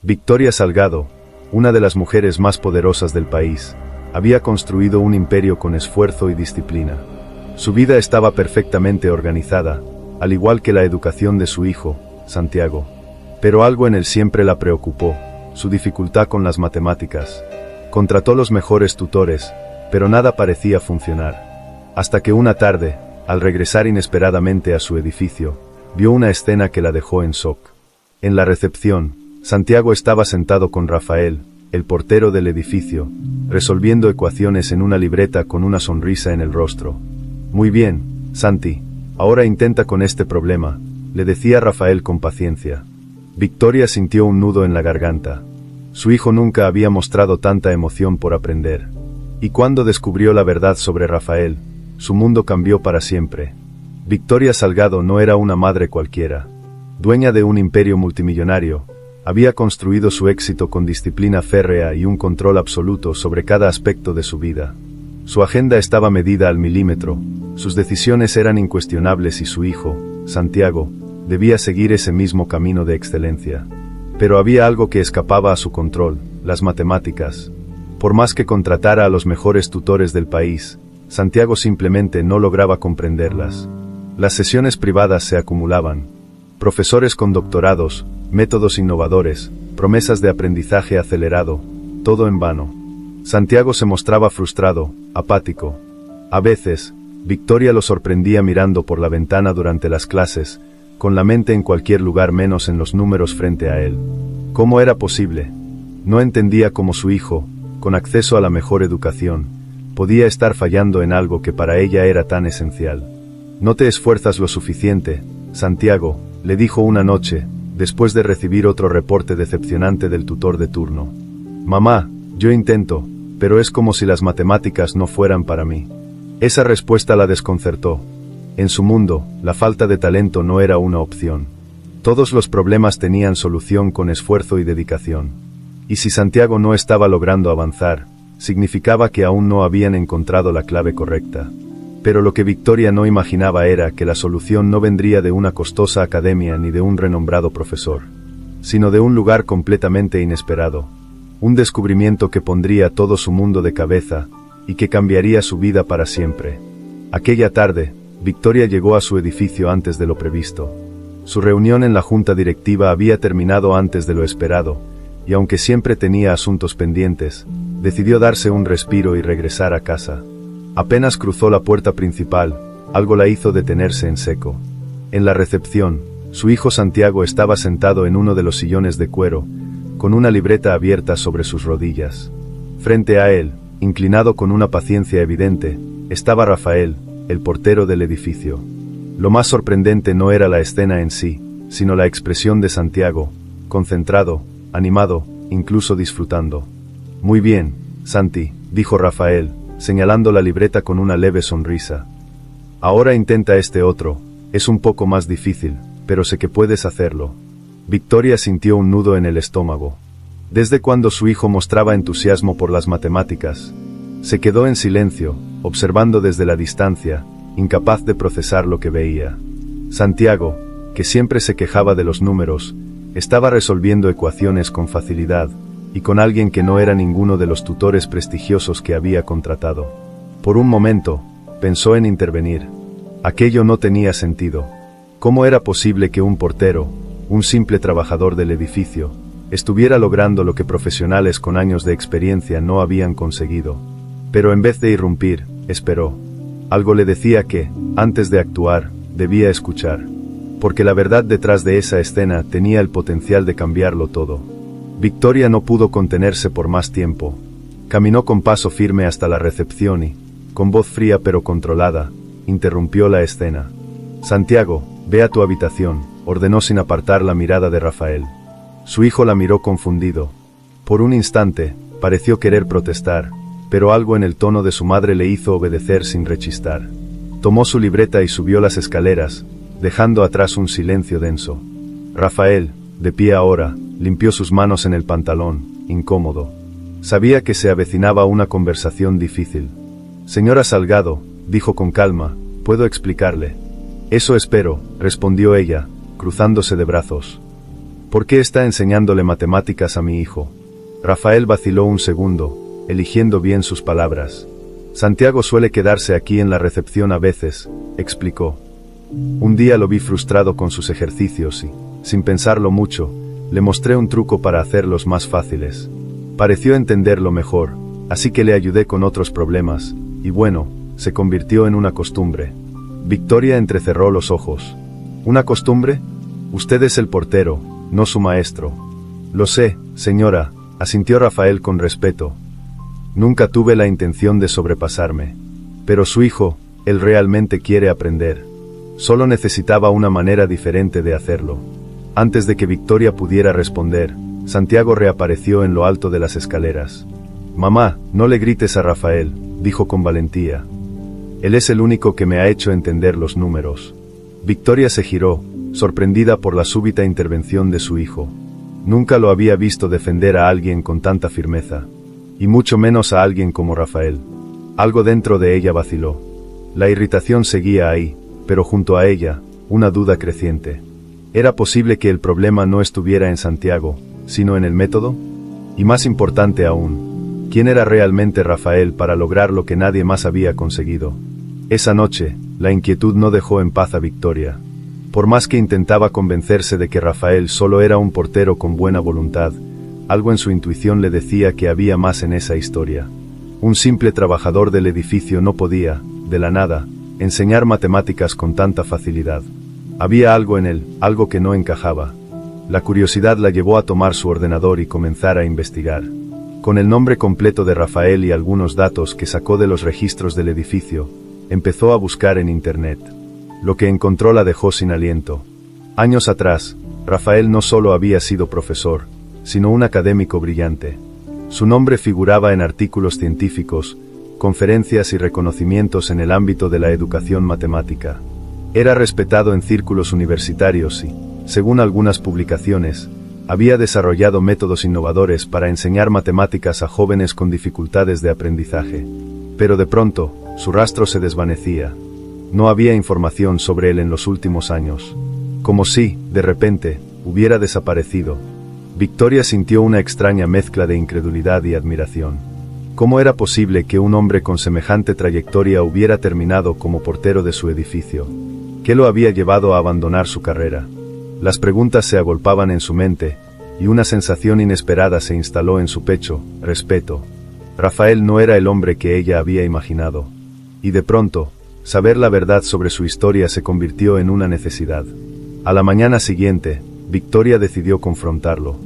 Victoria Salgado, una de las mujeres más poderosas del país, había construido un imperio con esfuerzo y disciplina. Su vida estaba perfectamente organizada, al igual que la educación de su hijo, Santiago. Pero algo en él siempre la preocupó, su dificultad con las matemáticas. Contrató los mejores tutores, pero nada parecía funcionar. Hasta que una tarde, al regresar inesperadamente a su edificio, vio una escena que la dejó en shock. En la recepción, Santiago estaba sentado con Rafael, el portero del edificio, resolviendo ecuaciones en una libreta con una sonrisa en el rostro. «Muy bien, Santi, ahora intenta con este problema», le decía Rafael con paciencia. Victoria sintió un nudo en la garganta. Su hijo nunca había mostrado tanta emoción por aprender. Y cuando descubrió la verdad sobre Rafael, su mundo cambió para siempre. Victoria Salgado no era una madre cualquiera. Dueña de un imperio multimillonario, había construido su éxito con disciplina férrea y un control absoluto sobre cada aspecto de su vida. Su agenda estaba medida al milímetro, sus decisiones eran incuestionables y su hijo, Santiago, debía seguir ese mismo camino de excelencia. Pero había algo que escapaba a su control, las matemáticas. Por más que contratara a los mejores tutores del país, Santiago simplemente no lograba comprenderlas. Las sesiones privadas se acumulaban. Profesores con doctorados, métodos innovadores, promesas de aprendizaje acelerado, todo en vano. Santiago se mostraba frustrado, apático. A veces, Victoria lo sorprendía mirando por la ventana durante las clases, con la mente en cualquier lugar menos en los números frente a él. ¿Cómo era posible? No entendía cómo su hijo, con acceso a la mejor educación, podía estar fallando en algo que para ella era tan esencial. «No te esfuerzas lo suficiente, Santiago», le dijo una noche, después de recibir otro reporte decepcionante del tutor de turno. «Mamá, yo intento, pero es como si las matemáticas no fueran para mí». Esa respuesta la desconcertó. En su mundo, la falta de talento no era una opción. Todos los problemas tenían solución con esfuerzo y dedicación. Y si Santiago no estaba logrando avanzar, significaba que aún no habían encontrado la clave correcta. Pero lo que Victoria no imaginaba era que la solución no vendría de una costosa academia ni de un renombrado profesor, sino de un lugar completamente inesperado. Un descubrimiento que pondría todo su mundo de cabeza, y que cambiaría su vida para siempre. Aquella tarde, Victoria llegó a su edificio antes de lo previsto. Su reunión en la junta directiva había terminado antes de lo esperado, y aunque siempre tenía asuntos pendientes, decidió darse un respiro y regresar a casa. Apenas cruzó la puerta principal, algo la hizo detenerse en seco. En la recepción, su hijo Santiago estaba sentado en uno de los sillones de cuero, con una libreta abierta sobre sus rodillas. Frente a él, inclinado con una paciencia evidente, estaba Rafael, el portero del edificio. Lo más sorprendente no era la escena en sí, sino la expresión de Santiago, concentrado, animado, incluso disfrutando. «Muy bien, Santi», dijo Rafael, señalando la libreta con una leve sonrisa. «Ahora intenta este otro, es un poco más difícil, pero sé que puedes hacerlo». Victoria sintió un nudo en el estómago. Desde cuando su hijo mostraba entusiasmo por las matemáticas, se quedó en silencio, observando desde la distancia, incapaz de procesar lo que veía. Santiago, que siempre se quejaba de los números, estaba resolviendo ecuaciones con facilidad, y con alguien que no era ninguno de los tutores prestigiosos que había contratado. Por un momento, pensó en intervenir. Aquello no tenía sentido. ¿Cómo era posible que un portero, un simple trabajador del edificio, estuviera logrando lo que profesionales con años de experiencia no habían conseguido? Pero en vez de irrumpir, esperó. Algo le decía que, antes de actuar, debía escuchar. Porque la verdad detrás de esa escena tenía el potencial de cambiarlo todo. Victoria no pudo contenerse por más tiempo. Caminó con paso firme hasta la recepción y, con voz fría pero controlada, interrumpió la escena. «Santiago, ve a tu habitación», ordenó sin apartar la mirada de Rafael. Su hijo la miró confundido. Por un instante, pareció querer protestar, pero algo en el tono de su madre le hizo obedecer sin rechistar. Tomó su libreta y subió las escaleras, dejando atrás un silencio denso. Rafael, de pie ahora, limpió sus manos en el pantalón, incómodo. Sabía que se avecinaba una conversación difícil. «Señora Salgado», dijo con calma, «¿puedo explicarle?» «Eso espero», respondió ella, cruzándose de brazos. ¿Por qué está enseñándole matemáticas a mi hijo? Rafael vaciló un segundo, eligiendo bien sus palabras. Santiago suele quedarse aquí en la recepción a veces, explicó. Un día lo vi frustrado con sus ejercicios y, sin pensarlo mucho, le mostré un truco para hacerlos más fáciles. Pareció entenderlo mejor, así que le ayudé con otros problemas, y bueno, se convirtió en una costumbre. Victoria entrecerró los ojos. ¿Una costumbre? Usted es el portero, no su maestro. Lo sé, señora, asintió Rafael con respeto. Nunca tuve la intención de sobrepasarme. Pero su hijo, él realmente quiere aprender. Solo necesitaba una manera diferente de hacerlo. Antes de que Victoria pudiera responder, Santiago reapareció en lo alto de las escaleras. Mamá, no le grites a Rafael, dijo con valentía. Él es el único que me ha hecho entender los números. Victoria se giró, sorprendida por la súbita intervención de su hijo. Nunca lo había visto defender a alguien con tanta firmeza. Y mucho menos a alguien como Rafael. Algo dentro de ella vaciló. La irritación seguía ahí, pero junto a ella, una duda creciente. ¿Era posible que el problema no estuviera en Santiago, sino en el método? Y más importante aún, ¿quién era realmente Rafael para lograr lo que nadie más había conseguido? Esa noche, la inquietud no dejó en paz a Victoria. Por más que intentaba convencerse de que Rafael solo era un portero con buena voluntad, algo en su intuición le decía que había más en esa historia. Un simple trabajador del edificio no podía, de la nada, enseñar matemáticas con tanta facilidad. Había algo en él, algo que no encajaba. La curiosidad la llevó a tomar su ordenador y comenzar a investigar. Con el nombre completo de Rafael y algunos datos que sacó de los registros del edificio, empezó a buscar en internet. Lo que encontró la dejó sin aliento. Años atrás, Rafael no solo había sido profesor, sino un académico brillante. Su nombre figuraba en artículos científicos, conferencias y reconocimientos en el ámbito de la educación matemática. Era respetado en círculos universitarios y, según algunas publicaciones, había desarrollado métodos innovadores para enseñar matemáticas a jóvenes con dificultades de aprendizaje. Pero de pronto, su rastro se desvanecía. No había información sobre él en los últimos años. Como si, de repente, hubiera desaparecido. Victoria sintió una extraña mezcla de incredulidad y admiración. ¿Cómo era posible que un hombre con semejante trayectoria hubiera terminado como portero de su edificio? ¿Qué lo había llevado a abandonar su carrera? Las preguntas se agolpaban en su mente, y una sensación inesperada se instaló en su pecho: respeto. Rafael no era el hombre que ella había imaginado. Y de pronto, saber la verdad sobre su historia se convirtió en una necesidad. A la mañana siguiente, Victoria decidió confrontarlo.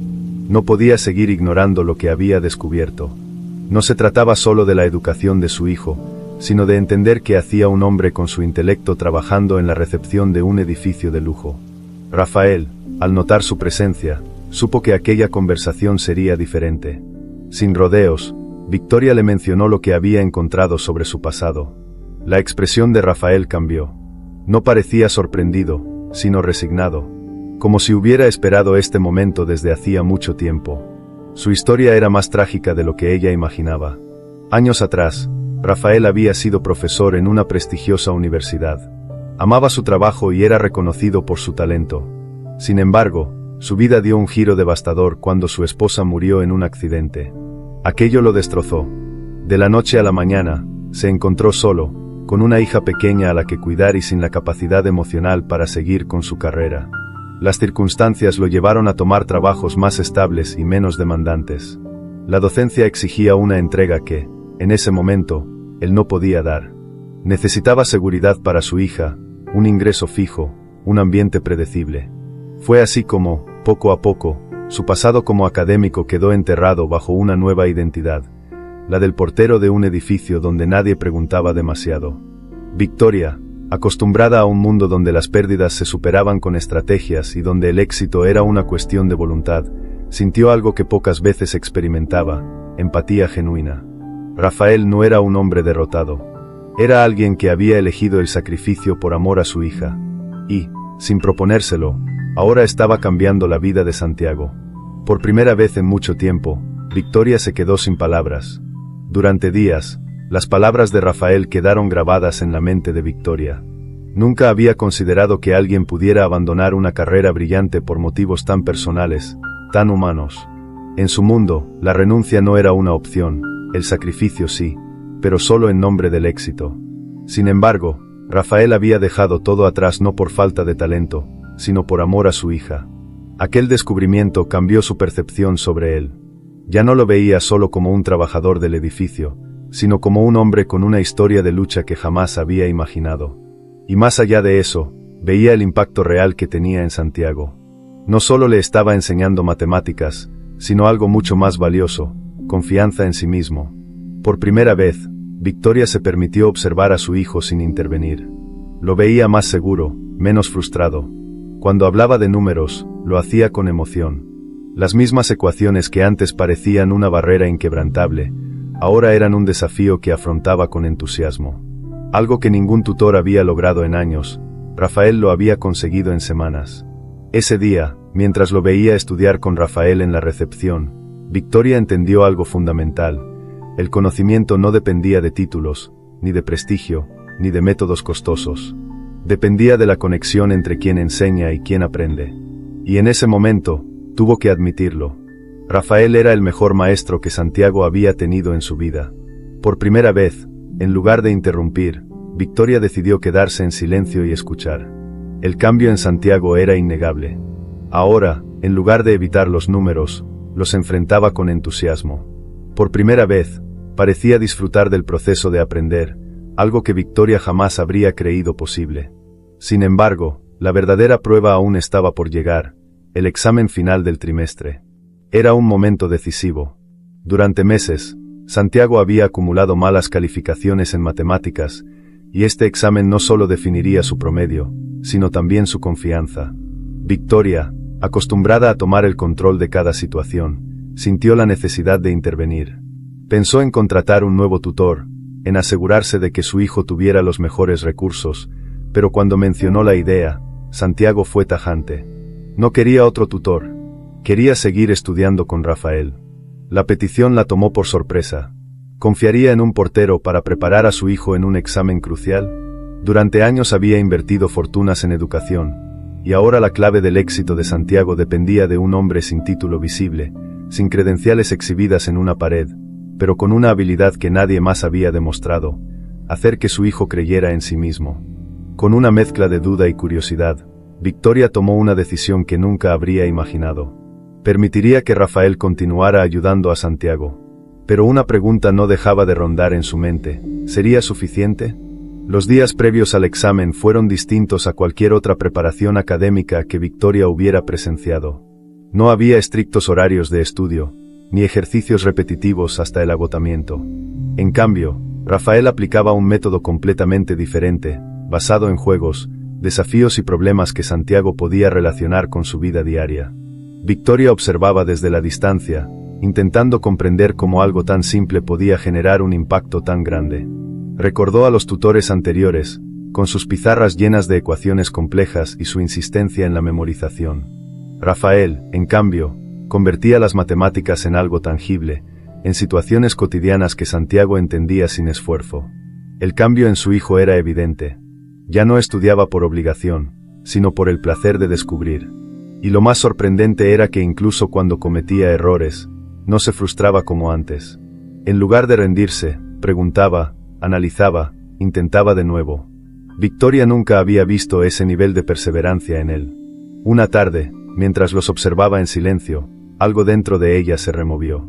No podía seguir ignorando lo que había descubierto. No se trataba solo de la educación de su hijo, sino de entender qué hacía un hombre con su intelecto trabajando en la recepción de un edificio de lujo. Rafael, al notar su presencia, supo que aquella conversación sería diferente. Sin rodeos, Victoria le mencionó lo que había encontrado sobre su pasado. La expresión de Rafael cambió. No parecía sorprendido, sino resignado, como si hubiera esperado este momento desde hacía mucho tiempo. Su historia era más trágica de lo que ella imaginaba. Años atrás, Rafael había sido profesor en una prestigiosa universidad. Amaba su trabajo y era reconocido por su talento. Sin embargo, su vida dio un giro devastador cuando su esposa murió en un accidente. Aquello lo destrozó. De la noche a la mañana, se encontró solo, con una hija pequeña a la que cuidar y sin la capacidad emocional para seguir con su carrera. Las circunstancias lo llevaron a tomar trabajos más estables y menos demandantes. La docencia exigía una entrega que, en ese momento, él no podía dar. Necesitaba seguridad para su hija, un ingreso fijo, un ambiente predecible. Fue así como, poco a poco, su pasado como académico quedó enterrado bajo una nueva identidad, la del portero de un edificio donde nadie preguntaba demasiado. Victoria, acostumbrada a un mundo donde las pérdidas se superaban con estrategias y donde el éxito era una cuestión de voluntad, sintió algo que pocas veces experimentaba: empatía genuina. Rafael no era un hombre derrotado. Era alguien que había elegido el sacrificio por amor a su hija. Y, sin proponérselo, ahora estaba cambiando la vida de Santiago. Por primera vez en mucho tiempo, Victoria se quedó sin palabras. Durante días, las palabras de Rafael quedaron grabadas en la mente de Victoria. Nunca había considerado que alguien pudiera abandonar una carrera brillante por motivos tan personales, tan humanos. En su mundo, la renuncia no era una opción, el sacrificio sí, pero solo en nombre del éxito. Sin embargo, Rafael había dejado todo atrás no por falta de talento, sino por amor a su hija. Aquel descubrimiento cambió su percepción sobre él. Ya no lo veía solo como un trabajador del edificio, sino como un hombre con una historia de lucha que jamás había imaginado. Y más allá de eso, veía el impacto real que tenía en Santiago. No solo le estaba enseñando matemáticas, sino algo mucho más valioso, confianza en sí mismo. Por primera vez, Victoria se permitió observar a su hijo sin intervenir. Lo veía más seguro, menos frustrado. Cuando hablaba de números, lo hacía con emoción. Las mismas ecuaciones que antes parecían una barrera inquebrantable, ahora eran un desafío que afrontaba con entusiasmo. Algo que ningún tutor había logrado en años, Rafael lo había conseguido en semanas. Ese día, mientras lo veía estudiar con Rafael en la recepción, Victoria entendió algo fundamental. El conocimiento no dependía de títulos, ni de prestigio, ni de métodos costosos. Dependía de la conexión entre quien enseña y quien aprende. Y en ese momento, tuvo que admitirlo. Rafael era el mejor maestro que Santiago había tenido en su vida. Por primera vez, en lugar de interrumpir, Victoria decidió quedarse en silencio y escuchar. El cambio en Santiago era innegable. Ahora, en lugar de evitar los números, los enfrentaba con entusiasmo. Por primera vez, parecía disfrutar del proceso de aprender, algo que Victoria jamás habría creído posible. Sin embargo, la verdadera prueba aún estaba por llegar, el examen final del trimestre. Era un momento decisivo. Durante meses, Santiago había acumulado malas calificaciones en matemáticas, y este examen no solo definiría su promedio, sino también su confianza. Victoria, acostumbrada a tomar el control de cada situación, sintió la necesidad de intervenir. Pensó en contratar un nuevo tutor, en asegurarse de que su hijo tuviera los mejores recursos, pero cuando mencionó la idea, Santiago fue tajante. No quería otro tutor. Quería seguir estudiando con Rafael. La petición la tomó por sorpresa. ¿Confiaría en un portero para preparar a su hijo en un examen crucial? Durante años había invertido fortunas en educación, y ahora la clave del éxito de Santiago dependía de un hombre sin título visible, sin credenciales exhibidas en una pared, pero con una habilidad que nadie más había demostrado: hacer que su hijo creyera en sí mismo. Con una mezcla de duda y curiosidad, Victoria tomó una decisión que nunca habría imaginado. Permitiría que Rafael continuara ayudando a Santiago. Pero una pregunta no dejaba de rondar en su mente: ¿sería suficiente? Los días previos al examen fueron distintos a cualquier otra preparación académica que Victoria hubiera presenciado. No había estrictos horarios de estudio, ni ejercicios repetitivos hasta el agotamiento. En cambio, Rafael aplicaba un método completamente diferente, basado en juegos, desafíos y problemas que Santiago podía relacionar con su vida diaria. Victoria observaba desde la distancia, intentando comprender cómo algo tan simple podía generar un impacto tan grande. Recordó a los tutores anteriores, con sus pizarras llenas de ecuaciones complejas y su insistencia en la memorización. Rafael, en cambio, convertía las matemáticas en algo tangible, en situaciones cotidianas que Santiago entendía sin esfuerzo. El cambio en su hijo era evidente. Ya no estudiaba por obligación, sino por el placer de descubrir. Y lo más sorprendente era que incluso cuando cometía errores, no se frustraba como antes. En lugar de rendirse, preguntaba, analizaba, intentaba de nuevo. Victoria nunca había visto ese nivel de perseverancia en él. Una tarde, mientras los observaba en silencio, algo dentro de ella se removió.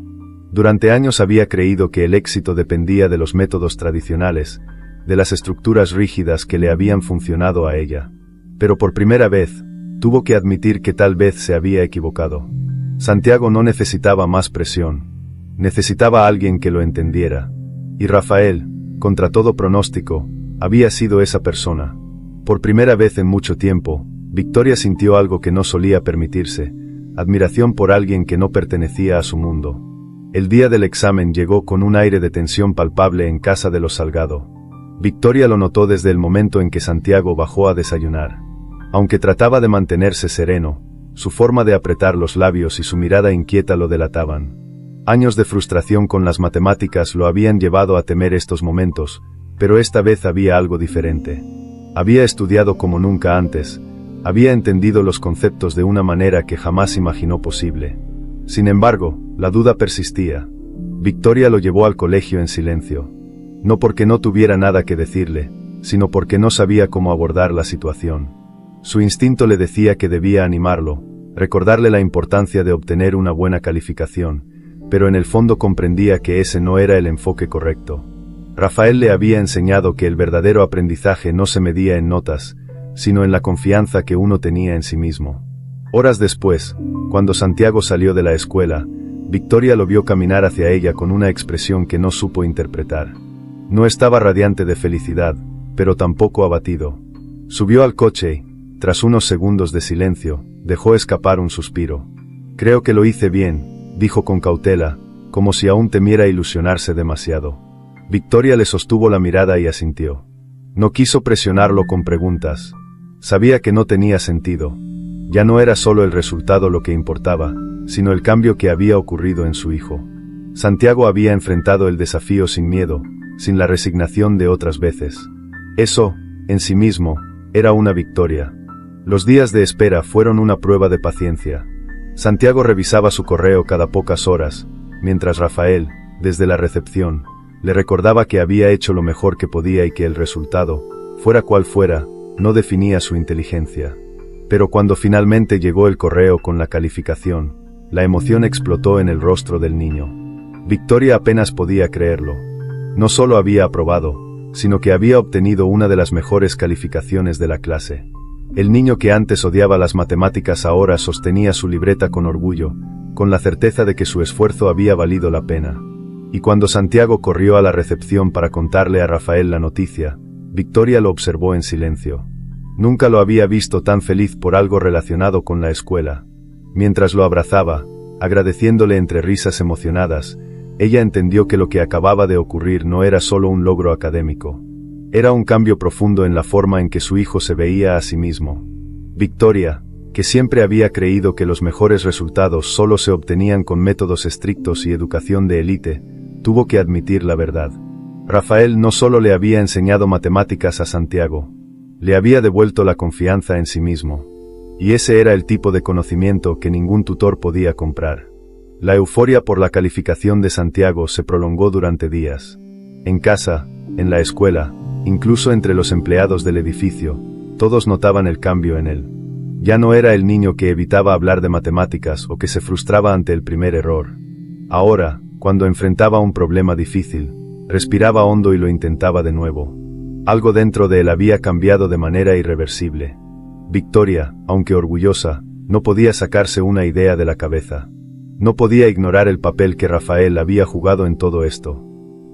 Durante años había creído que el éxito dependía de los métodos tradicionales, de las estructuras rígidas que le habían funcionado a ella. Pero por primera vez, tuvo que admitir que tal vez se había equivocado. Santiago no necesitaba más presión. Necesitaba a alguien que lo entendiera. Y Rafael, contra todo pronóstico, había sido esa persona. Por primera vez en mucho tiempo, Victoria sintió algo que no solía permitirse: admiración por alguien que no pertenecía a su mundo. El día del examen llegó con un aire de tensión palpable en casa de los Salgado. Victoria lo notó desde el momento en que Santiago bajó a desayunar. Aunque trataba de mantenerse sereno, su forma de apretar los labios y su mirada inquieta lo delataban. Años de frustración con las matemáticas lo habían llevado a temer estos momentos, pero esta vez había algo diferente. Había estudiado como nunca antes, había entendido los conceptos de una manera que jamás imaginó posible. Sin embargo, la duda persistía. Victoria lo llevó al colegio en silencio. No porque no tuviera nada que decirle, sino porque no sabía cómo abordar la situación. Su instinto le decía que debía animarlo, recordarle la importancia de obtener una buena calificación, pero en el fondo comprendía que ese no era el enfoque correcto. Rafael le había enseñado que el verdadero aprendizaje no se medía en notas, sino en la confianza que uno tenía en sí mismo. Horas después, cuando Santiago salió de la escuela, Victoria lo vio caminar hacia ella con una expresión que no supo interpretar. No estaba radiante de felicidad, pero tampoco abatido. Subió al coche y, tras unos segundos de silencio, dejó escapar un suspiro. «Creo que lo hice bien», dijo con cautela, como si aún temiera ilusionarse demasiado. Victoria le sostuvo la mirada y asintió. No quiso presionarlo con preguntas. Sabía que no tenía sentido. Ya no era solo el resultado lo que importaba, sino el cambio que había ocurrido en su hijo. Santiago había enfrentado el desafío sin miedo, sin la resignación de otras veces. Eso, en sí mismo, era una victoria. Los días de espera fueron una prueba de paciencia. Santiago revisaba su correo cada pocas horas, mientras Rafael, desde la recepción, le recordaba que había hecho lo mejor que podía y que el resultado, fuera cual fuera, no definía su inteligencia. Pero cuando finalmente llegó el correo con la calificación, la emoción explotó en el rostro del niño. Victoria apenas podía creerlo. No solo había aprobado, sino que había obtenido una de las mejores calificaciones de la clase. El niño que antes odiaba las matemáticas ahora sostenía su libreta con orgullo, con la certeza de que su esfuerzo había valido la pena. Y cuando Santiago corrió a la recepción para contarle a Rafael la noticia, Victoria lo observó en silencio. Nunca lo había visto tan feliz por algo relacionado con la escuela. Mientras lo abrazaba, agradeciéndole entre risas emocionadas, ella entendió que lo que acababa de ocurrir no era solo un logro académico. Era un cambio profundo en la forma en que su hijo se veía a sí mismo. Victoria, que siempre había creído que los mejores resultados solo se obtenían con métodos estrictos y educación de élite, tuvo que admitir la verdad. Rafael no solo le había enseñado matemáticas a Santiago, le había devuelto la confianza en sí mismo. Y ese era el tipo de conocimiento que ningún tutor podía comprar. La euforia por la calificación de Santiago se prolongó durante días. En casa, en la escuela, incluso entre los empleados del edificio, todos notaban el cambio en él. Ya no era el niño que evitaba hablar de matemáticas o que se frustraba ante el primer error. Ahora, cuando enfrentaba un problema difícil, respiraba hondo y lo intentaba de nuevo. Algo dentro de él había cambiado de manera irreversible. Victoria, aunque orgullosa, no podía sacarse una idea de la cabeza. No podía ignorar el papel que Rafael había jugado en todo esto.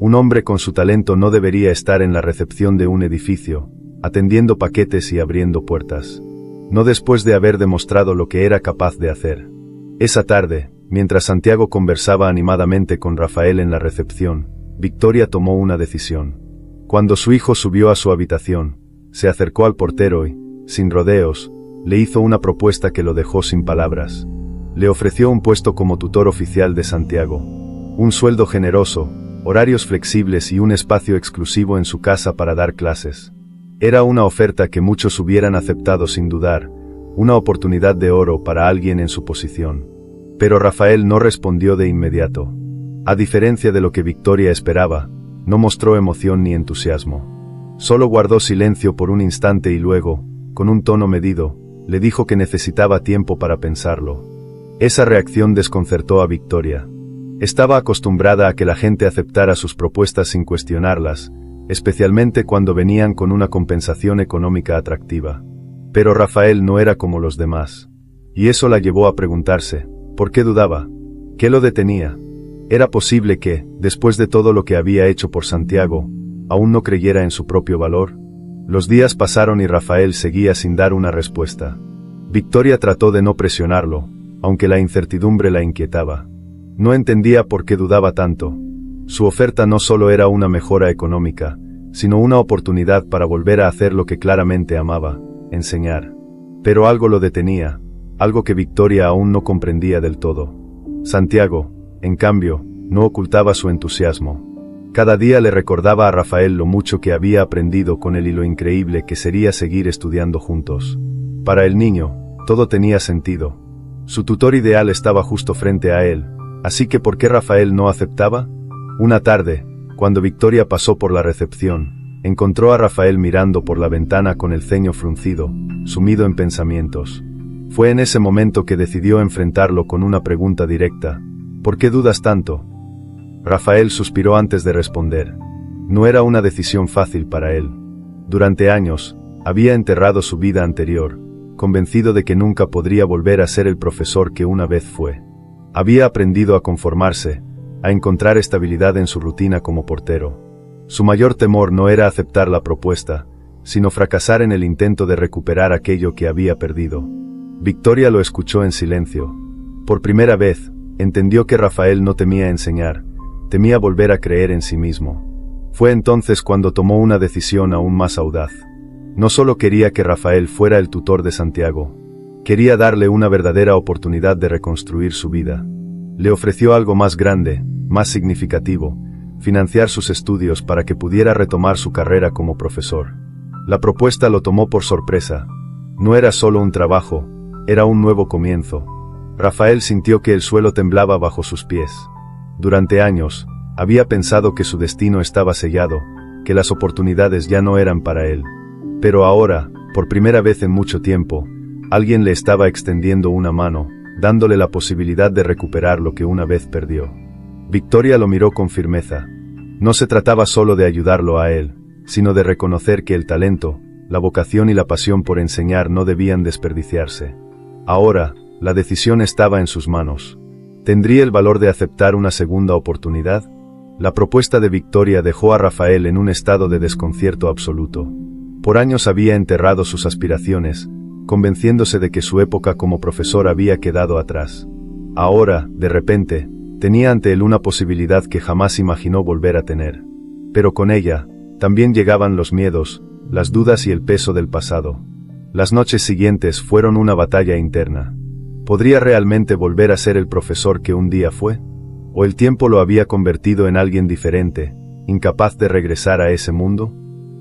Un hombre con su talento no debería estar en la recepción de un edificio, atendiendo paquetes y abriendo puertas. No después de haber demostrado lo que era capaz de hacer. Esa tarde, mientras Santiago conversaba animadamente con Rafael en la recepción, Victoria tomó una decisión. Cuando su hijo subió a su habitación, se acercó al portero y, sin rodeos, le hizo una propuesta que lo dejó sin palabras. Le ofreció un puesto como tutor oficial de Santiago, un sueldo generoso, horarios flexibles y un espacio exclusivo en su casa para dar clases. Era una oferta que muchos hubieran aceptado sin dudar, una oportunidad de oro para alguien en su posición. Pero Rafael no respondió de inmediato. A diferencia de lo que Victoria esperaba, no mostró emoción ni entusiasmo. Solo guardó silencio por un instante y luego, con un tono medido, le dijo que necesitaba tiempo para pensarlo. Esa reacción desconcertó a Victoria. Estaba acostumbrada a que la gente aceptara sus propuestas sin cuestionarlas, especialmente cuando venían con una compensación económica atractiva. Pero Rafael no era como los demás. Y eso la llevó a preguntarse, ¿por qué dudaba? ¿Qué lo detenía? ¿Era posible que, después de todo lo que había hecho por Santiago, aún no creyera en su propio valor? Los días pasaron y Rafael seguía sin dar una respuesta. Victoria trató de no presionarlo, aunque la incertidumbre la inquietaba. No entendía por qué dudaba tanto. Su oferta no solo era una mejora económica, sino una oportunidad para volver a hacer lo que claramente amaba, enseñar. Pero algo lo detenía, algo que Victoria aún no comprendía del todo. Santiago, en cambio, no ocultaba su entusiasmo. Cada día le recordaba a Rafael lo mucho que había aprendido con él y lo increíble que sería seguir estudiando juntos. Para el niño, todo tenía sentido. Su tutor ideal estaba justo frente a él, así que ¿por qué Rafael no aceptaba? Una tarde, cuando Victoria pasó por la recepción, encontró a Rafael mirando por la ventana con el ceño fruncido, sumido en pensamientos. Fue en ese momento que decidió enfrentarlo con una pregunta directa. ¿Por qué dudas tanto? Rafael suspiró antes de responder. No era una decisión fácil para él. Durante años, había enterrado su vida anterior, convencido de que nunca podría volver a ser el profesor que una vez fue. Había aprendido a conformarse, a encontrar estabilidad en su rutina como portero. Su mayor temor no era aceptar la propuesta, sino fracasar en el intento de recuperar aquello que había perdido. Victoria lo escuchó en silencio. Por primera vez, entendió que Rafael no temía enseñar, temía volver a creer en sí mismo. Fue entonces cuando tomó una decisión aún más audaz. No solo quería que Rafael fuera el tutor de Santiago, quería darle una verdadera oportunidad de reconstruir su vida. Le ofreció algo más grande, más significativo, financiar sus estudios para que pudiera retomar su carrera como profesor. La propuesta lo tomó por sorpresa. No era solo un trabajo, era un nuevo comienzo. Rafael sintió que el suelo temblaba bajo sus pies. Durante años, había pensado que su destino estaba sellado, que las oportunidades ya no eran para él. Pero ahora, por primera vez en mucho tiempo, alguien le estaba extendiendo una mano, dándole la posibilidad de recuperar lo que una vez perdió. Victoria lo miró con firmeza. No se trataba solo de ayudarlo a él, sino de reconocer que el talento, la vocación y la pasión por enseñar no debían desperdiciarse. Ahora, la decisión estaba en sus manos. ¿Tendría el valor de aceptar una segunda oportunidad? La propuesta de Victoria dejó a Rafael en un estado de desconcierto absoluto. Por años había enterrado sus aspiraciones, convenciéndose de que su época como profesor había quedado atrás. Ahora, de repente, tenía ante él una posibilidad que jamás imaginó volver a tener. Pero con ella, también llegaban los miedos, las dudas y el peso del pasado. Las noches siguientes fueron una batalla interna. ¿Podría realmente volver a ser el profesor que un día fue? ¿O el tiempo lo había convertido en alguien diferente, incapaz de regresar a ese mundo?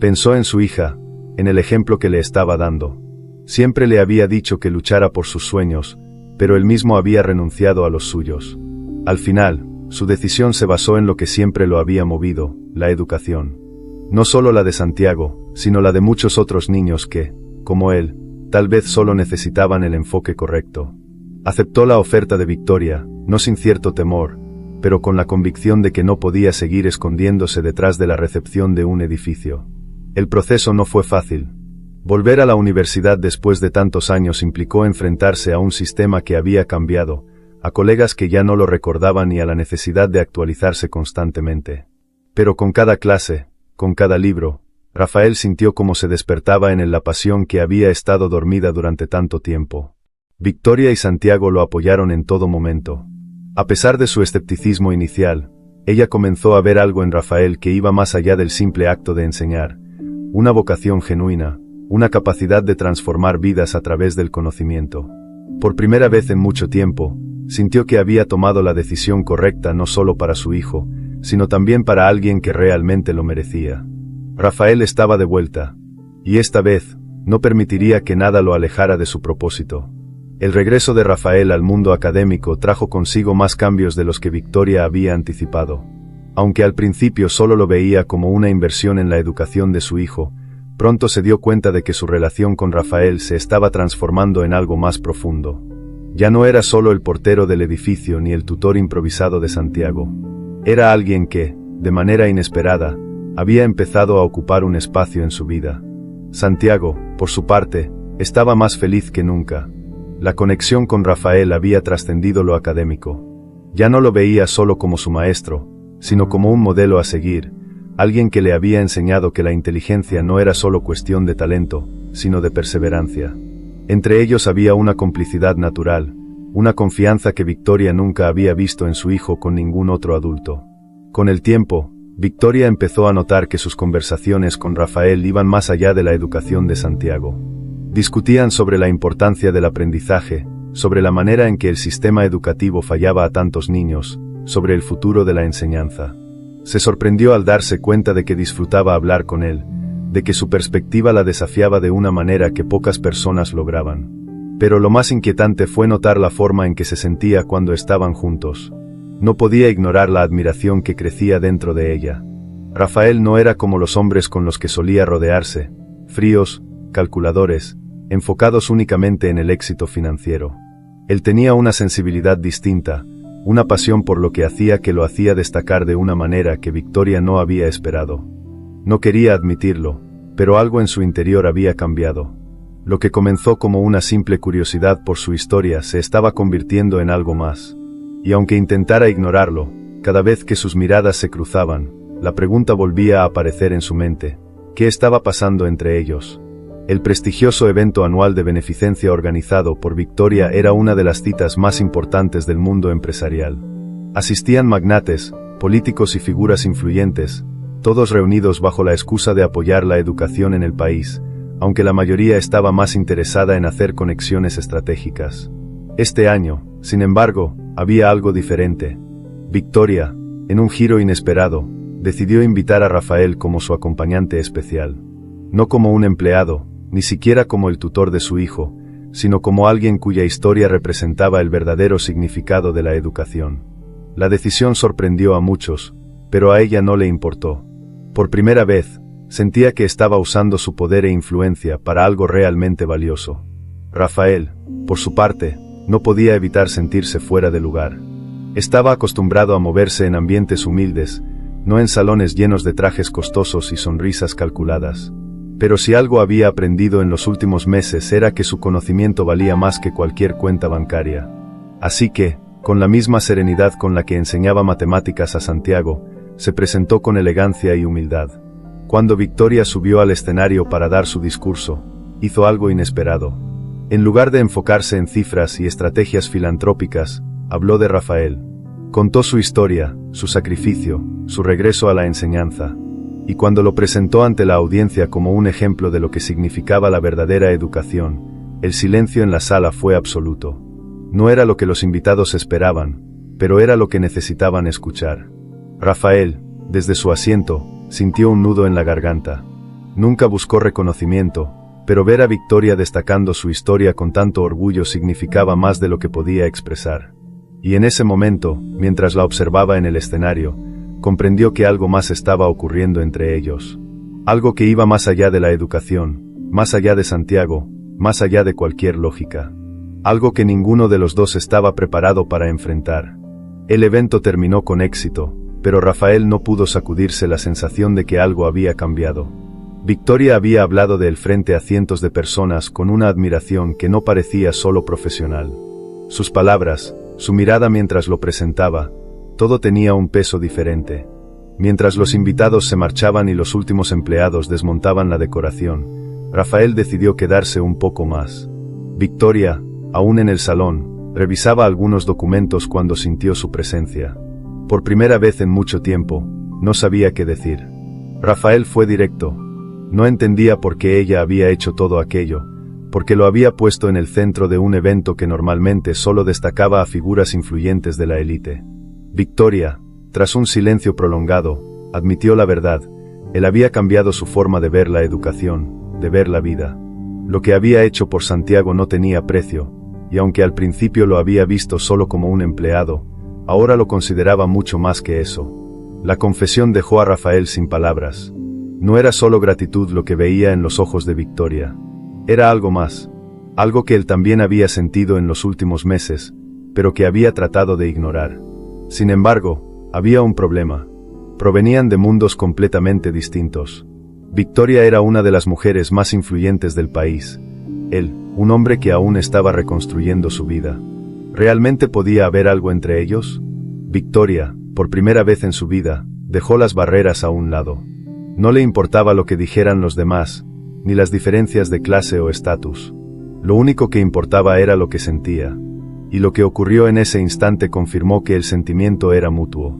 Pensó en su hija, en el ejemplo que le estaba dando. Siempre le había dicho que luchara por sus sueños, pero él mismo había renunciado a los suyos. Al final, su decisión se basó en lo que siempre lo había movido, la educación. No solo la de Santiago, sino la de muchos otros niños que, como él, tal vez solo necesitaban el enfoque correcto. Aceptó la oferta de Victoria, no sin cierto temor, pero con la convicción de que no podía seguir escondiéndose detrás de la recepción de un edificio. El proceso no fue fácil. Volver a la universidad después de tantos años implicó enfrentarse a un sistema que había cambiado, a colegas que ya no lo recordaban y a la necesidad de actualizarse constantemente. Pero con cada clase, con cada libro, Rafael sintió cómo se despertaba en él la pasión que había estado dormida durante tanto tiempo. Victoria y Santiago lo apoyaron en todo momento. A pesar de su escepticismo inicial, ella comenzó a ver algo en Rafael que iba más allá del simple acto de enseñar, una vocación genuina, una capacidad de transformar vidas a través del conocimiento. Por primera vez en mucho tiempo, sintió que había tomado la decisión correcta no solo para su hijo, sino también para alguien que realmente lo merecía. Rafael estaba de vuelta, y esta vez, no permitiría que nada lo alejara de su propósito. El regreso de Rafael al mundo académico trajo consigo más cambios de los que Victoria había anticipado. Aunque al principio solo lo veía como una inversión en la educación de su hijo, pronto se dio cuenta de que su relación con Rafael se estaba transformando en algo más profundo. Ya no era solo el portero del edificio ni el tutor improvisado de Santiago. Era alguien que, de manera inesperada, había empezado a ocupar un espacio en su vida. Santiago, por su parte, estaba más feliz que nunca. La conexión con Rafael había trascendido lo académico. Ya no lo veía solo como su maestro, sino como un modelo a seguir, alguien que le había enseñado que la inteligencia no era solo cuestión de talento, sino de perseverancia. Entre ellos había una complicidad natural, una confianza que Victoria nunca había visto en su hijo con ningún otro adulto. Con el tiempo, Victoria empezó a notar que sus conversaciones con Rafael iban más allá de la educación de Santiago. Discutían sobre la importancia del aprendizaje, sobre la manera en que el sistema educativo fallaba a tantos niños, sobre el futuro de la enseñanza. Se sorprendió al darse cuenta de que disfrutaba hablar con él, de que su perspectiva la desafiaba de una manera que pocas personas lograban. Pero lo más inquietante fue notar la forma en que se sentía cuando estaban juntos. No podía ignorar la admiración que crecía dentro de ella. Rafael no era como los hombres con los que solía rodearse, fríos, calculadores, enfocados únicamente en el éxito financiero. Él tenía una sensibilidad distinta, una pasión por lo que hacía que lo hacía destacar de una manera que Victoria no había esperado. No quería admitirlo, pero algo en su interior había cambiado. Lo que comenzó como una simple curiosidad por su historia se estaba convirtiendo en algo más. Y aunque intentara ignorarlo, cada vez que sus miradas se cruzaban, la pregunta volvía a aparecer en su mente. ¿Qué estaba pasando entre ellos? El prestigioso evento anual de beneficencia organizado por Victoria era una de las citas más importantes del mundo empresarial. Asistían magnates, políticos y figuras influyentes, todos reunidos bajo la excusa de apoyar la educación en el país, aunque la mayoría estaba más interesada en hacer conexiones estratégicas. Este año, sin embargo, había algo diferente. Victoria, en un giro inesperado, decidió invitar a Rafael como su acompañante especial. No como un empleado, ni siquiera como el tutor de su hijo, sino como alguien cuya historia representaba el verdadero significado de la educación. La decisión sorprendió a muchos, pero a ella no le importó. Por primera vez, sentía que estaba usando su poder e influencia para algo realmente valioso. Rafael, por su parte, no podía evitar sentirse fuera de lugar. Estaba acostumbrado a moverse en ambientes humildes, no en salones llenos de trajes costosos y sonrisas calculadas. Pero si algo había aprendido en los últimos meses era que su conocimiento valía más que cualquier cuenta bancaria. Así que, con la misma serenidad con la que enseñaba matemáticas a Santiago, se presentó con elegancia y humildad. Cuando Victoria subió al escenario para dar su discurso, hizo algo inesperado. En lugar de enfocarse en cifras y estrategias filantrópicas, habló de Rafael. Contó su historia, su sacrificio, su regreso a la enseñanza. Y cuando lo presentó ante la audiencia como un ejemplo de lo que significaba la verdadera educación, el silencio en la sala fue absoluto. No era lo que los invitados esperaban, pero era lo que necesitaban escuchar. Rafael, desde su asiento, sintió un nudo en la garganta. Nunca buscó reconocimiento, pero ver a Victoria destacando su historia con tanto orgullo significaba más de lo que podía expresar. Y en ese momento, mientras la observaba en el escenario, comprendió que algo más estaba ocurriendo entre ellos. Algo que iba más allá de la educación, más allá de Santiago, más allá de cualquier lógica. Algo que ninguno de los dos estaba preparado para enfrentar. El evento terminó con éxito, pero Rafael no pudo sacudirse la sensación de que algo había cambiado. Victoria había hablado del frente a cientos de personas con una admiración que no parecía solo profesional. Sus palabras, su mirada mientras lo presentaba, todo tenía un peso diferente. Mientras los invitados se marchaban y los últimos empleados desmontaban la decoración, Rafael decidió quedarse un poco más. Victoria, aún en el salón, revisaba algunos documentos cuando sintió su presencia. Por primera vez en mucho tiempo, no sabía qué decir. Rafael fue directo. No entendía por qué ella había hecho todo aquello, porque lo había puesto en el centro de un evento que normalmente solo destacaba a figuras influyentes de la élite. Victoria, tras un silencio prolongado, admitió la verdad. Él había cambiado su forma de ver la educación, de ver la vida. Lo que había hecho por Santiago no tenía precio, y aunque al principio lo había visto solo como un empleado, ahora lo consideraba mucho más que eso. La confesión dejó a Rafael sin palabras. No era solo gratitud lo que veía en los ojos de Victoria. Era algo más. Algo que él también había sentido en los últimos meses, pero que había tratado de ignorar. Sin embargo, había un problema. Provenían de mundos completamente distintos. Victoria era una de las mujeres más influyentes del país. Él, un hombre que aún estaba reconstruyendo su vida. ¿Realmente podía haber algo entre ellos? Victoria, por primera vez en su vida, dejó las barreras a un lado. No le importaba lo que dijeran los demás, ni las diferencias de clase o estatus. Lo único que importaba era lo que sentía. Y lo que ocurrió en ese instante confirmó que el sentimiento era mutuo.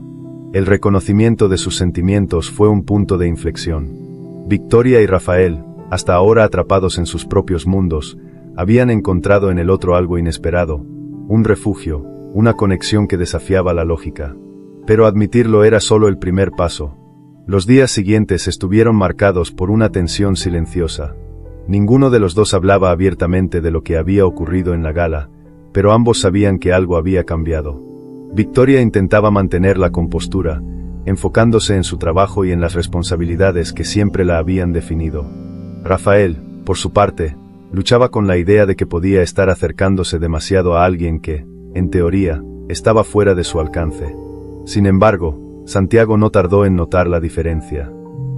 El reconocimiento de sus sentimientos fue un punto de inflexión. Victoria y Rafael, hasta ahora atrapados en sus propios mundos, habían encontrado en el otro algo inesperado, un refugio, una conexión que desafiaba la lógica. Pero admitirlo era solo el primer paso. Los días siguientes estuvieron marcados por una tensión silenciosa. Ninguno de los dos hablaba abiertamente de lo que había ocurrido en la gala, pero ambos sabían que algo había cambiado. Victoria intentaba mantener la compostura, enfocándose en su trabajo y en las responsabilidades que siempre la habían definido. Rafael, por su parte, luchaba con la idea de que podía estar acercándose demasiado a alguien que, en teoría, estaba fuera de su alcance. Sin embargo, Santiago no tardó en notar la diferencia.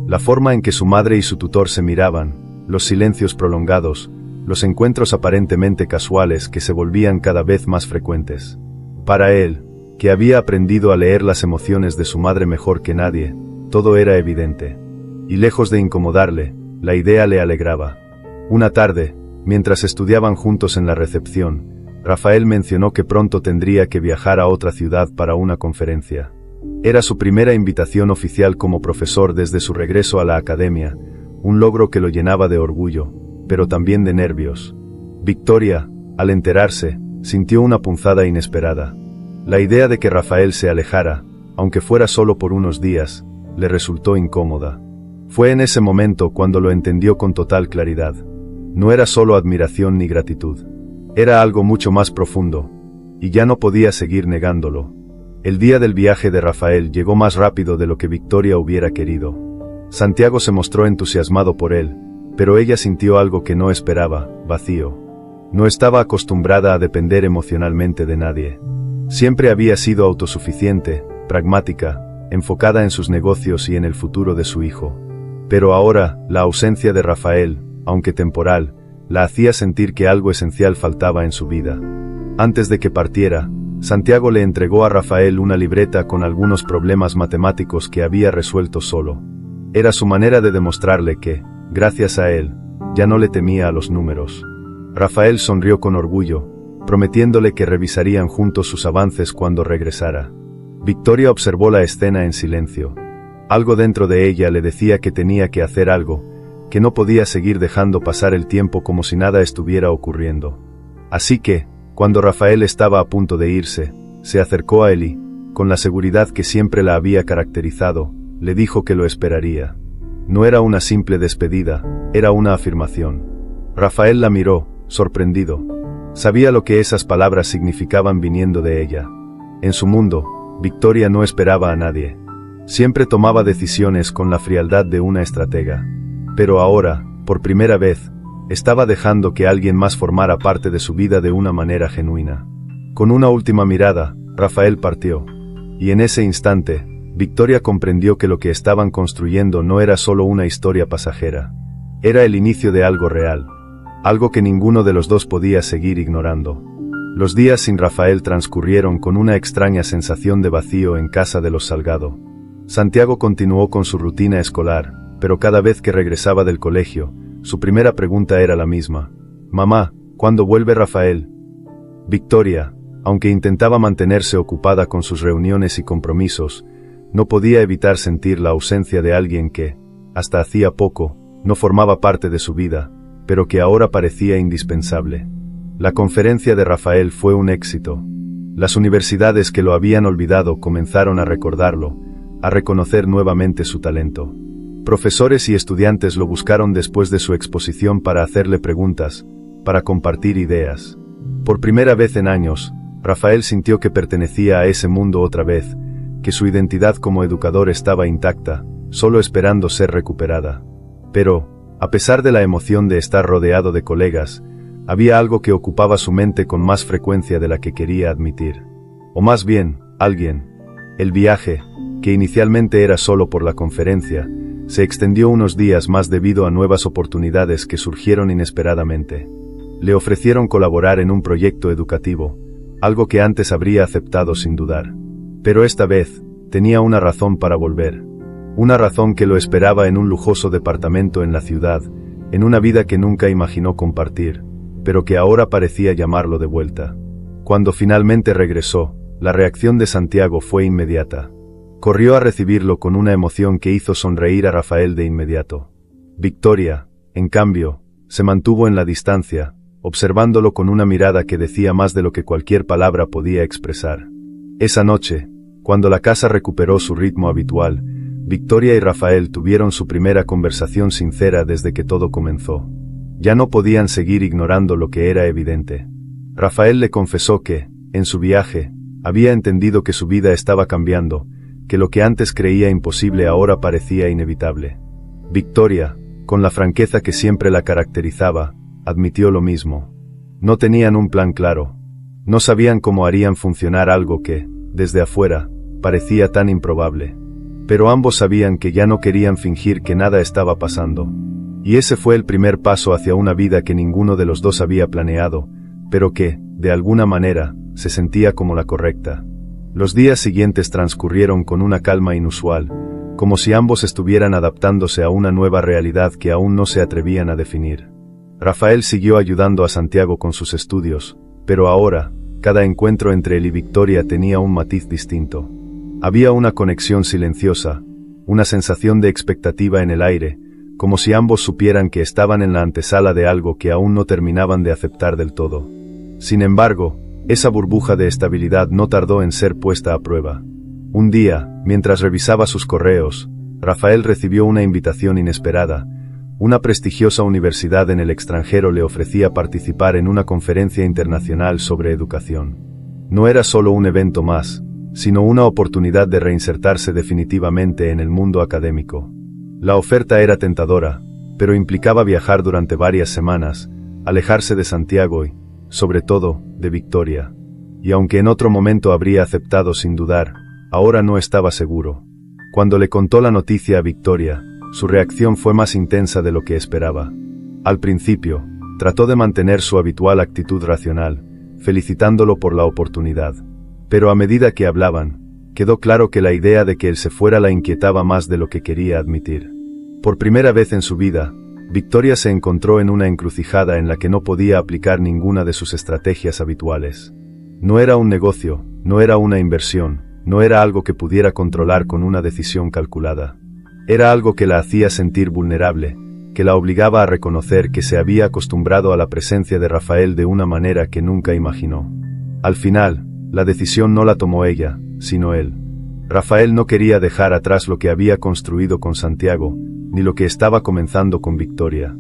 La forma en que su madre y su tutor se miraban, los silencios prolongados, los encuentros aparentemente casuales que se volvían cada vez más frecuentes. Para él, que había aprendido a leer las emociones de su madre mejor que nadie, todo era evidente. Y lejos de incomodarle, la idea le alegraba. Una tarde, mientras estudiaban juntos en la recepción, Rafael mencionó que pronto tendría que viajar a otra ciudad para una conferencia. Era su primera invitación oficial como profesor desde su regreso a la academia, un logro que lo llenaba de orgullo, pero también de nervios. Victoria, al enterarse, sintió una punzada inesperada. La idea de que Rafael se alejara, aunque fuera solo por unos días, le resultó incómoda. Fue en ese momento cuando lo entendió con total claridad. No era solo admiración ni gratitud. Era algo mucho más profundo, y ya no podía seguir negándolo. El día del viaje de Rafael llegó más rápido de lo que Victoria hubiera querido. Santiago se mostró entusiasmado por él, pero ella sintió algo que no esperaba, vacío. No estaba acostumbrada a depender emocionalmente de nadie. Siempre había sido autosuficiente, pragmática, enfocada en sus negocios y en el futuro de su hijo. Pero ahora, la ausencia de Rafael, aunque temporal, la hacía sentir que algo esencial faltaba en su vida. Antes de que partiera, Santiago le entregó a Rafael una libreta con algunos problemas matemáticos que había resuelto solo. Era su manera de demostrarle que, gracias a él, ya no le temía a los números. Rafael sonrió con orgullo, prometiéndole que revisarían juntos sus avances cuando regresara. Victoria observó la escena en silencio. Algo dentro de ella le decía que tenía que hacer algo, que no podía seguir dejando pasar el tiempo como si nada estuviera ocurriendo. Así que, cuando Rafael estaba a punto de irse, se acercó a él y, con la seguridad que siempre la había caracterizado, le dijo que lo esperaría. No era una simple despedida, era una afirmación. Rafael la miró, sorprendido. Sabía lo que esas palabras significaban viniendo de ella. En su mundo, Victoria no esperaba a nadie. Siempre tomaba decisiones con la frialdad de una estratega. Pero ahora, por primera vez, estaba dejando que alguien más formara parte de su vida de una manera genuina. Con una última mirada, Rafael partió. Y en ese instante, Victoria comprendió que lo que estaban construyendo no era solo una historia pasajera. Era el inicio de algo real. Algo que ninguno de los dos podía seguir ignorando. Los días sin Rafael transcurrieron con una extraña sensación de vacío en casa de los Salgado. Santiago continuó con su rutina escolar, pero cada vez que regresaba del colegio, su primera pregunta era la misma. «Mamá, ¿cuándo vuelve Rafael?» Victoria, aunque intentaba mantenerse ocupada con sus reuniones y compromisos, no podía evitar sentir la ausencia de alguien que, hasta hacía poco, no formaba parte de su vida, pero que ahora parecía indispensable. La conferencia de Rafael fue un éxito. Las universidades que lo habían olvidado comenzaron a recordarlo, a reconocer nuevamente su talento. Profesores y estudiantes lo buscaron después de su exposición para hacerle preguntas, para compartir ideas. Por primera vez en años, Rafael sintió que pertenecía a ese mundo otra vez, que su identidad como educador estaba intacta, solo esperando ser recuperada. Pero, a pesar de la emoción de estar rodeado de colegas, había algo que ocupaba su mente con más frecuencia de la que quería admitir. O más bien, alguien. El viaje, que inicialmente era solo por la conferencia, se extendió unos días más debido a nuevas oportunidades que surgieron inesperadamente. Le ofrecieron colaborar en un proyecto educativo, algo que antes habría aceptado sin dudar. Pero esta vez, tenía una razón para volver. Una razón que lo esperaba en un lujoso departamento en la ciudad, en una vida que nunca imaginó compartir, pero que ahora parecía llamarlo de vuelta. Cuando finalmente regresó, la reacción de Santiago fue inmediata. Corrió a recibirlo con una emoción que hizo sonreír a Rafael de inmediato. Victoria, en cambio, se mantuvo en la distancia, observándolo con una mirada que decía más de lo que cualquier palabra podía expresar. Esa noche, Cuando la casa recuperó su ritmo habitual, Victoria y Rafael tuvieron su primera conversación sincera desde que todo comenzó. Ya no podían seguir ignorando lo que era evidente. Rafael le confesó que, en su viaje, había entendido que su vida estaba cambiando, que lo que antes creía imposible ahora parecía inevitable. Victoria, con la franqueza que siempre la caracterizaba, admitió lo mismo. No tenían un plan claro. No sabían cómo harían funcionar algo que, desde afuera, parecía tan improbable. Pero ambos sabían que ya no querían fingir que nada estaba pasando. Y ese fue el primer paso hacia una vida que ninguno de los dos había planeado, pero que, de alguna manera, se sentía como la correcta. Los días siguientes transcurrieron con una calma inusual, como si ambos estuvieran adaptándose a una nueva realidad que aún no se atrevían a definir. Rafael siguió ayudando a Santiago con sus estudios, pero ahora, cada encuentro entre él y Victoria tenía un matiz distinto. Había una conexión silenciosa, una sensación de expectativa en el aire, como si ambos supieran que estaban en la antesala de algo que aún no terminaban de aceptar del todo. Sin embargo, esa burbuja de estabilidad no tardó en ser puesta a prueba. Un día, mientras revisaba sus correos, Rafael recibió una invitación inesperada. Una prestigiosa universidad en el extranjero le ofrecía participar en una conferencia internacional sobre educación. No era solo un evento más, sino una oportunidad de reinsertarse definitivamente en el mundo académico. La oferta era tentadora, pero implicaba viajar durante varias semanas, alejarse de Santiago y, sobre todo, de Victoria. Y aunque en otro momento habría aceptado sin dudar, ahora no estaba seguro. Cuando le contó la noticia a Victoria, su reacción fue más intensa de lo que esperaba. Al principio, trató de mantener su habitual actitud racional, felicitándolo por la oportunidad. Pero a medida que hablaban, quedó claro que la idea de que él se fuera la inquietaba más de lo que quería admitir. Por primera vez en su vida, Victoria se encontró en una encrucijada en la que no podía aplicar ninguna de sus estrategias habituales. No era un negocio, no era una inversión, no era algo que pudiera controlar con una decisión calculada. Era algo que la hacía sentir vulnerable, que la obligaba a reconocer que se había acostumbrado a la presencia de Rafael de una manera que nunca imaginó. Al final, la decisión no la tomó ella, sino él. Rafael no quería dejar atrás lo que había construido con Santiago, ni lo que estaba comenzando con Victoria.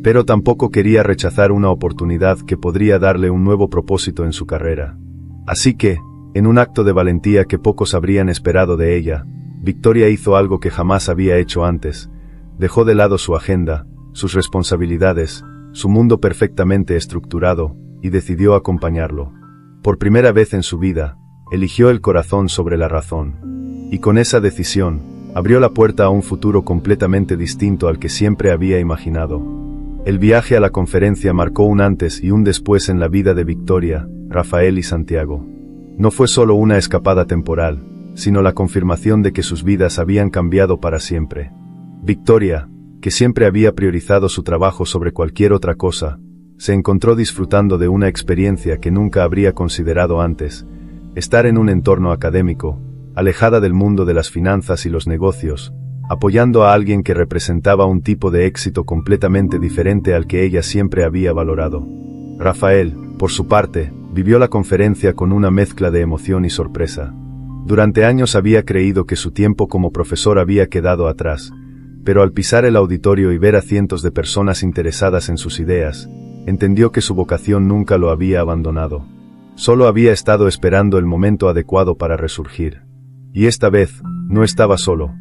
Pero tampoco quería rechazar una oportunidad que podría darle un nuevo propósito en su carrera. Así que, en un acto de valentía que pocos habrían esperado de ella, Victoria hizo algo que jamás había hecho antes. Dejó de lado su agenda, sus responsabilidades, su mundo perfectamente estructurado, y decidió acompañarlo. Por primera vez en su vida, eligió el corazón sobre la razón. Y con esa decisión, abrió la puerta a un futuro completamente distinto al que siempre había imaginado. El viaje a la conferencia marcó un antes y un después en la vida de Victoria, Rafael y Santiago. No fue solo una escapada temporal, sino la confirmación de que sus vidas habían cambiado para siempre. Victoria, que siempre había priorizado su trabajo sobre cualquier otra cosa, se encontró disfrutando de una experiencia que nunca habría considerado antes: estar en un entorno académico, alejada del mundo de las finanzas y los negocios, apoyando a alguien que representaba un tipo de éxito completamente diferente al que ella siempre había valorado. Rafael, por su parte, vivió la conferencia con una mezcla de emoción y sorpresa. Durante años había creído que su tiempo como profesor había quedado atrás, pero al pisar el auditorio y ver a cientos de personas interesadas en sus ideas, entendió que su vocación nunca lo había abandonado. Solo había estado esperando el momento adecuado para resurgir. Y esta vez, no estaba solo.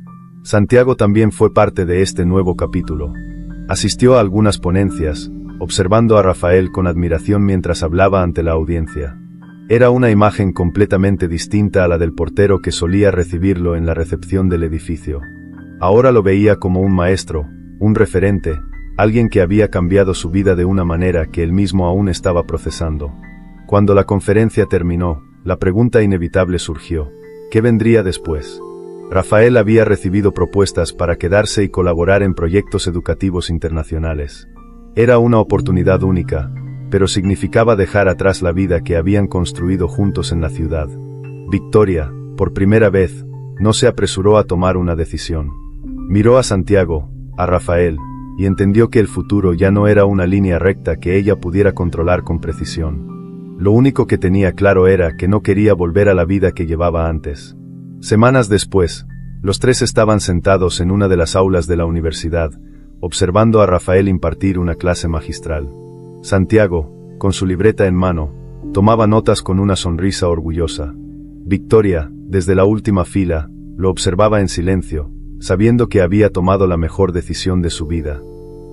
Santiago también fue parte de este nuevo capítulo. Asistió a algunas ponencias, observando a Rafael con admiración mientras hablaba ante la audiencia. Era una imagen completamente distinta a la del portero que solía recibirlo en la recepción del edificio. Ahora lo veía como un maestro, un referente, alguien que había cambiado su vida de una manera que él mismo aún estaba procesando. Cuando la conferencia terminó, la pregunta inevitable surgió: ¿qué vendría después? Rafael había recibido propuestas para quedarse y colaborar en proyectos educativos internacionales. Era una oportunidad única, pero significaba dejar atrás la vida que habían construido juntos en la ciudad. Victoria, por primera vez, no se apresuró a tomar una decisión. Miró a Santiago, a Rafael, y entendió que el futuro ya no era una línea recta que ella pudiera controlar con precisión. Lo único que tenía claro era que no quería volver a la vida que llevaba antes. Semanas después, los tres estaban sentados en una de las aulas de la universidad, observando a Rafael impartir una clase magistral. Santiago, con su libreta en mano, tomaba notas con una sonrisa orgullosa. Victoria, desde la última fila, lo observaba en silencio, sabiendo que había tomado la mejor decisión de su vida.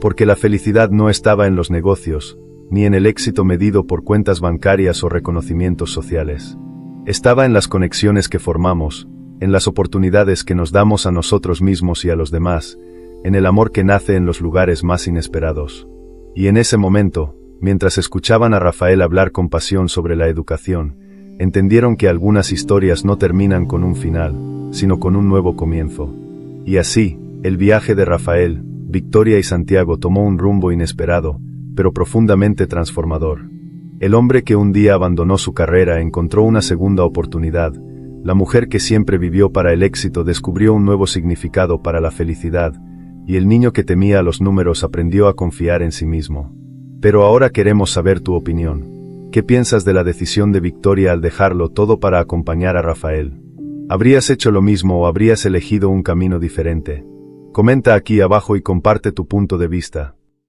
Porque la felicidad no estaba en los negocios, ni en el éxito medido por cuentas bancarias o reconocimientos sociales. Estaba en las conexiones que formamos, en las oportunidades que nos damos a nosotros mismos y a los demás, en el amor que nace en los lugares más inesperados. Y en ese momento, mientras escuchaban a Rafael hablar con pasión sobre la educación, entendieron que algunas historias no terminan con un final, sino con un nuevo comienzo. Y así, el viaje de Rafael, Victoria y Santiago tomó un rumbo inesperado, pero profundamente transformador. El hombre que un día abandonó su carrera encontró una segunda oportunidad. La mujer que siempre vivió para el éxito descubrió un nuevo significado para la felicidad, y el niño que temía los números aprendió a confiar en sí mismo. Pero ahora queremos saber tu opinión. ¿Qué piensas de la decisión de Victoria al dejarlo todo para acompañar a Rafael? ¿Habrías hecho lo mismo o habrías elegido un camino diferente? Comenta aquí abajo y comparte tu punto de vista.